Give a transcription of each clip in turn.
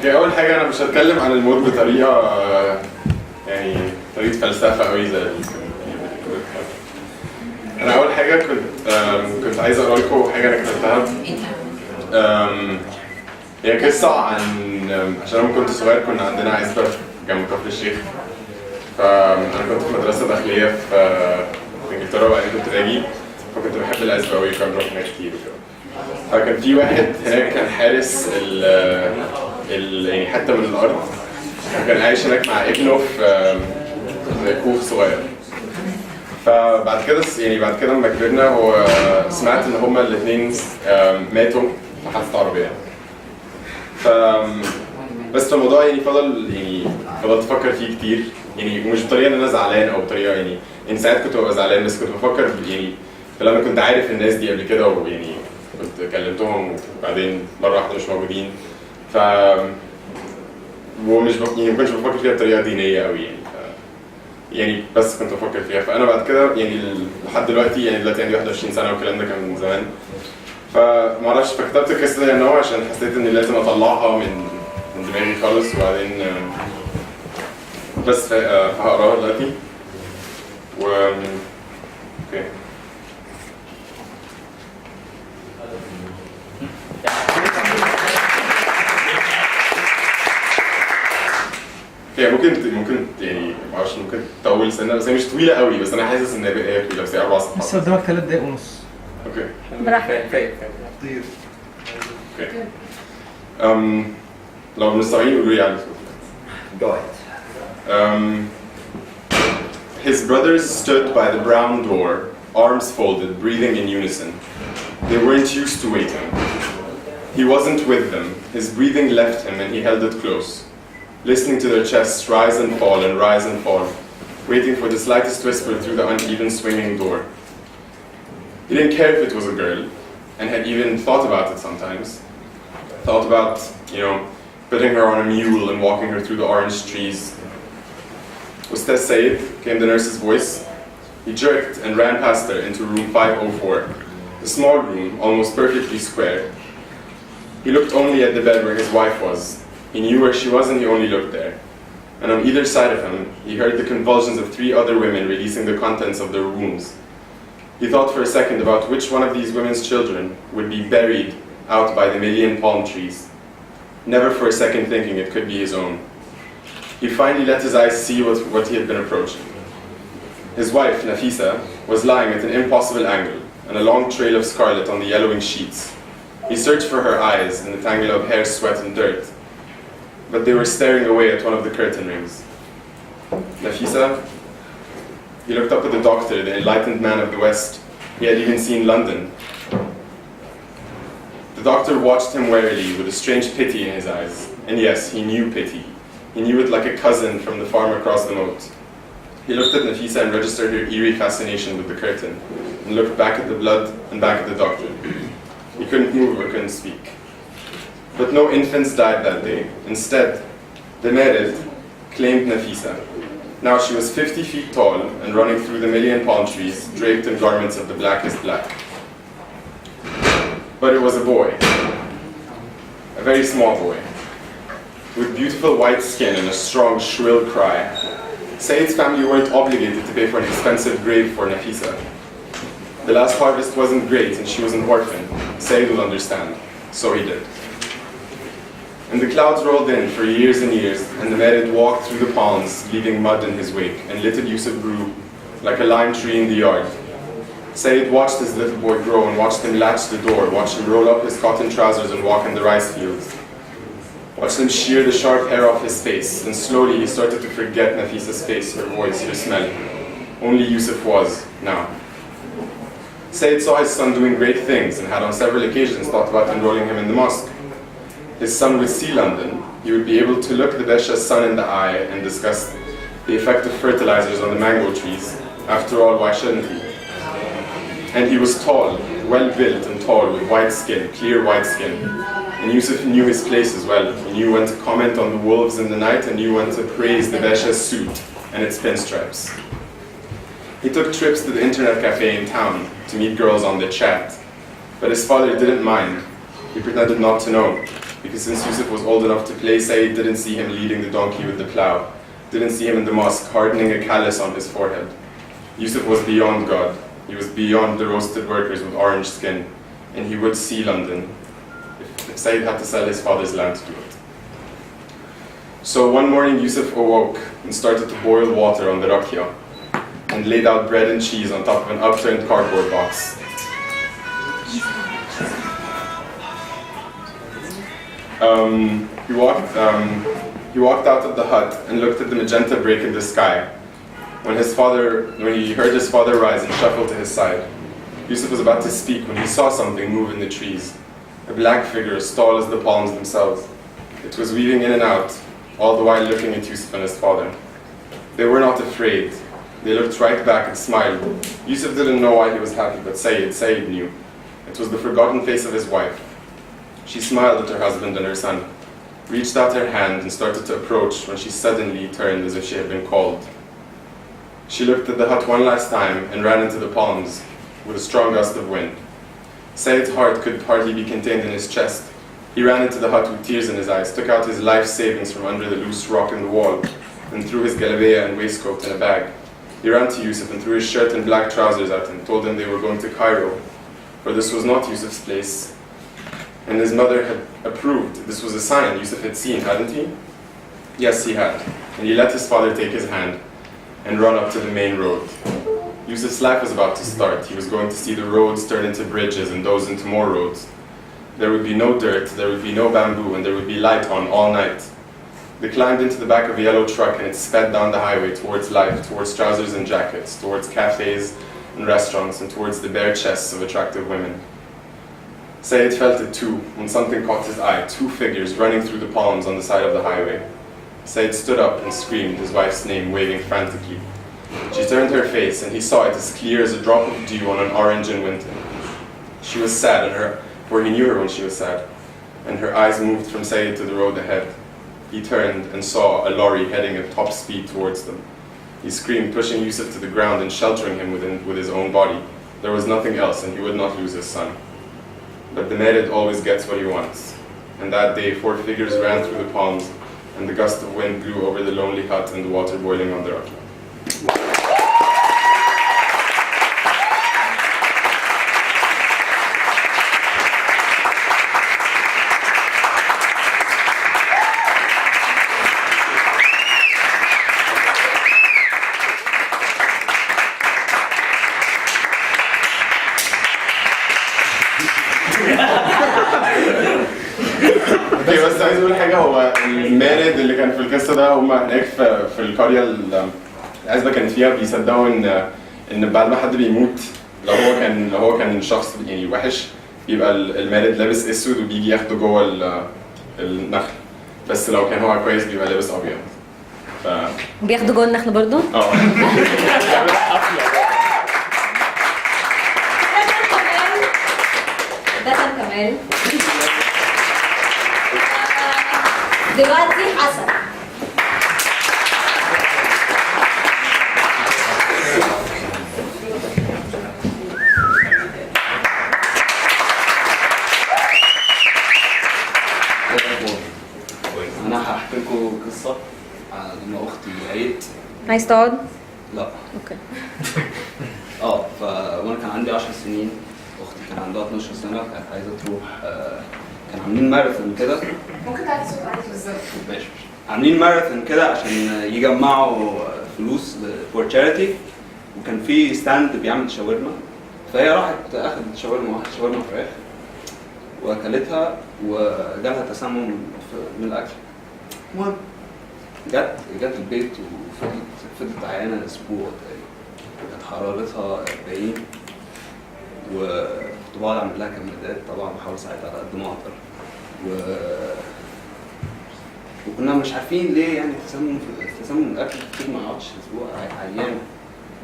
اوكي، اول حاجه انا مش هتكلم عن الموت بطريقه يعني طريقه فلسفه قوي زي انا اول حاجه كنت عايز اقرا لكم حاجه انا كتبتها. هي قصه عن عشان لما كنت صغير كنا عندنا عزبه جنب كفر الشيخ، فانا كنت في مدرسه داخليه في انجلترا وبعدين كنت باجي، فكنت بحب العزبه قوي وكان بروح هناك كتير وكده. فكان في واحد هناك كان حارس يعني حته من الارض، كان عايش هناك مع ابنه في كوخ صغير. فبعد كده يعني بعد كده لما كبرنا هو سمعت ان هما الاثنين ماتوا في حادثه عربيه. بس الموضوع يعني فضلت افكر فيه كتير، يعني مش بطريقه ان انا زعلان او بطريقه يعني ساعات كنت ببقى زعلان، بس كنت بفكر يعني فلما كنت عارف الناس دي قبل كده ويعني كنت كلمتهم وبعدين مره واحده مش موجودين، ومش يعني ما كنتش بفكر فيها بطريقه دينيه قوي يعني بس كنت بفكر فيها. فانا بعد كده يعني لحد دلوقتي يعني دلوقتي عندي 21 سنه والكلام ده كان من زمان، فمعرفش فكتبت القصه دي انا عشان حسيت اني لازم اطلعها من دماغي خالص، وبعدين بس هقراها دلوقتي اوكي. هي ممكن يعني معرفش ممكن تطول سنه، بس هي مش طويله قوي، بس انا حاسس ان هي طويله، بس هي 4 صفحات. بس قدامك 3 دقايق ونص. اوكي براحتك. كتير. اوكي. لو مستوعبين قولوا لي على Go ahead. His brothers stood by the brown door, arms folded, breathing in unison. They weren't used to waiting. He wasn't with them. His breathing left him and he held it close, listening to their chests rise and fall, waiting for the slightest whisper through the uneven swinging door. He didn't care if it was a girl, and had even thought about it sometimes. Thought about, putting her on a mule and walking her through the orange trees. Ustaz Said, came the nurse's voice. He jerked and ran past her into room 504, a small room, almost perfectly square. He looked only at the bed where his wife was. He knew where she was and he only looked there. And on either side of him, he heard the convulsions of 3 other women releasing the contents of their wombs. He thought for a second about which one of these women's children would be buried out by the million palm trees, never for a second thinking it could be his own. He finally let his eyes see what he had been approaching. His wife, Nafisa, was lying at an impossible angle, and a long trail of scarlet on the yellowing sheets. He searched for her eyes in the tangle of hair, sweat, and dirt, but they were staring away at one of the curtain rings. Nafisa? He looked up at the doctor, the enlightened man of the West. He had even seen London. The doctor watched him warily with a strange pity in his eyes. And yes, he knew pity. He knew it like a cousin from the farm across the moat. He looked at Nafisa and registered her eerie fascination with the curtain, and looked back at the blood and back at the doctor. He couldn't move or couldn't speak. But no infants died that day. Instead, the Merid claimed Nafisa. Now she was 50 feet tall and running through the million palm trees, draped in garments of the blackest black. But it was a boy. A very small boy, with beautiful white skin and a strong, shrill cry. Said's family weren't obligated to pay for an expensive grave for Nafisa. The last harvest wasn't great and she was an orphan. Said would understand, so he did. And the clouds rolled in for years and years, and the Merid walked through the palms, leaving mud in his wake, and little Yusuf grew like a lime tree in the yard. Said watched his little boy grow and watched him latch the door, watched him roll up his cotton trousers and walk in the rice fields. Watched him shear the sharp hair off his face, and slowly he started to forget Nafisa's face, her voice, her smell. Only Yusuf was, now. Said saw his son doing great things and had on several occasions thought about enrolling him in the mosque. His son would see London. He would be able to look the Besha's son in the eye and discuss the effect of fertilizers on the mango trees. After all, why shouldn't he? And he was tall, well-built and tall, with white skin, clear white skin. And Yusuf knew his place as well. He knew when to comment on the wolves in the night and knew when to praise the Besha's suit and its pinstripes. He took trips to the internet cafe in town to meet girls on the chat. But his father didn't mind. He pretended not to know. because since Yusuf was old enough to play, Said didn't see him leading the donkey with the plow, didn't see him in the mosque hardening a callus on his forehead. Yusuf was beyond God. He was beyond the roasted workers with orange skin, and he would see London if Said had to sell his father's land to do it. So one morning Yusuf awoke and started to boil water on the rakia and laid out bread and cheese on top of an upturned cardboard box. He walked out of the hut and looked at the magenta break in the sky when he heard his father rise and shuffle to his side. Yusuf was about to speak when he saw something move in the trees, a black figure as tall as the palms themselves. It was weaving in and out, all the while looking at Yusuf and his father. They were not afraid. They looked right back and smiled. Yusuf didn't know why he was happy, but Said knew. It was the forgotten face of his wife. She smiled at her husband and her son, reached out her hand and started to approach when she suddenly turned as if she had been called. She looked at the hut one last time and ran into the palms with a strong gust of wind. Said's heart could hardly be contained in his chest. He ran into the hut with tears in his eyes, took out his life savings from under the loose rock in the wall, and threw his galabeya and waistcoat in a bag. He ran to Yusuf and threw his shirt and black trousers at him, told him they were going to Cairo, for this was not Yusuf's place. And his mother had approved. This was a sign Yusuf had seen, hadn't he? Yes, he had. And he let his father take his hand and run up to the main road. Yusuf's life was about to start. He was going to see the roads turn into bridges and those into more roads. There would be no dirt, there would be no bamboo, and there would be light on all night. They climbed into the back of a yellow truck and it sped down the highway towards life, towards trousers and jackets, towards cafes and restaurants, and towards the bare chests of attractive women. Said felt it too, when something caught his eye, two figures running through the palms on the side of the highway. Said stood up and screamed his wife's name, waving frantically. She turned her face and he saw it as clear as a drop of dew on an orange in winter. She was sad, for he knew her when she was sad, and her eyes moved from Said to the road ahead. He turned and saw a lorry heading at top speed towards them. He screamed, pushing Yusuf to the ground and sheltering him with his own body. There was nothing else, and he would not lose his son. But the merid always gets what he wants. And that day, 4 figures ran through the palms, and the gust of wind blew over the lonely hut and the water boiling on the rakia. بس عايز اقول حاجه. هو المارد اللي كان في القصه ده هم هناك في القريه العزبه كانت فيها بيصدقوا ان بعد ما حد بيموت لو هو كان شخص يعني وحش بيبقى المارد لابس اسود وبيجي ياخده جوه النخل، بس لو كان هو كويس بيبقى لابس ابيض. بياخدوا جوه النخل برضه؟ ده كان كمال. دلوقتي حسن. انا هحكي لكم قصه لما اختي عيت. عايز تقعد؟ لا. اوكي. وانا كان عندي 10 سنين، اختي كان عندها 12 سنه، كانت عايزه تروح. كانوا عاملين ماراثون كده. ممكن تعالي صوت عالي بالظبط. ماشي. عاملين ماراثون كده عشان يجمعوا فلوس فور تشاريتي، وكان في ستاند بيعمل شاورما، فهي راحت اخذت واحده شاورما فراخ واكلتها وجالها تسمم من الاكل. المهم جت البيت وفضلت عيانه اسبوع تقريبا، كانت حرارتها 40 وكنت بقعد اعمل لها كمادات طبعا، بحاول اساعدها على قد ما اقدر وكنا مش عارفين ليه يعني تسمم الاكل كتير ما يقعدش اسبوع عيانه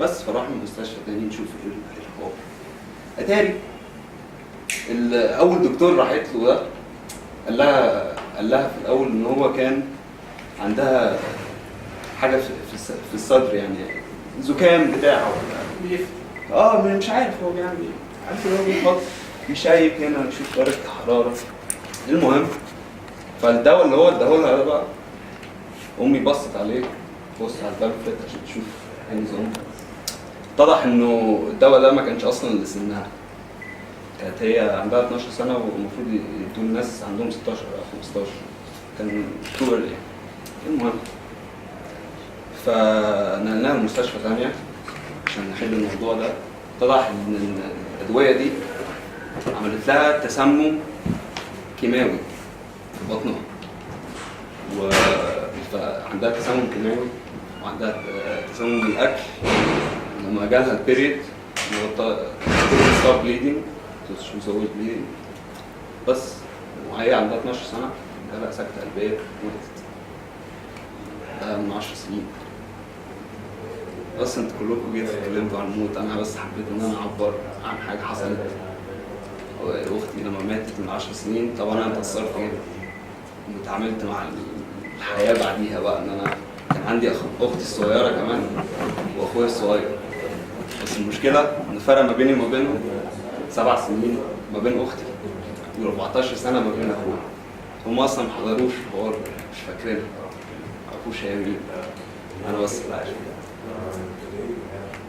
بس. فراحنا المستشفى تاني نشوف ايه الحوار. اتاري اول دكتور راحت له ده قال لها في الاول ان هو كان عندها حاجه في الصدر، يعني زكام بتاعه مش عارف هو بيعمل ايه، عارف ان هو بيحط بيشيك هنا يشوف درجه الحراره. المهم فالدواء اللي هو اداهولها ده بقى، امي بصت عليه، بصت على البامفلت عشان تشوف ايه نظامه. اتضح انه الدواء ده ما كانش اصلا لسنها، كانت هي عندها 12 سنه والمفروض يدوا الناس عندهم 16 او 15، كان تو ايرلي. المهم فنقلناها لمستشفى ثانيه عشان نحل الموضوع ده. اتضح ان الادويه دي عملت لها تسمم كيماوي في بطنها، فعندها تسمم كيماوي وعندها تسمم بالاكل. لما جالها البيريد ستوب بليدنج، زود بليدنج بس، وهي عندها 12 سنه جالها سكته قلبيه وماتت. ده من 10 سنين. بس انتوا كلكم جيتوا اتكلمتوا عن الموت، انا بس حبيت ان انا اعبر عن حاجه حصلت. اختي لما ماتت من 10 سنين طبعا انا اتأثرت جدا واتعاملت مع الحياه بعديها بقى، ان انا كان عندي اختي الصغيره كمان واخويا الصغير. بس المشكله ان الفرق ما بيني وما بينهم 7 سنين ما بين اختي و14 سنه ما بين اخويا. هم اصلا ما حضروش الحوار، مش فاكرينها، ما عرفوش هي مين. انا بس اللي عايش.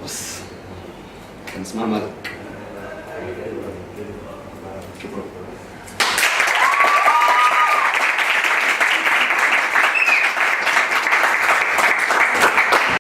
بس كان اسمها ملك.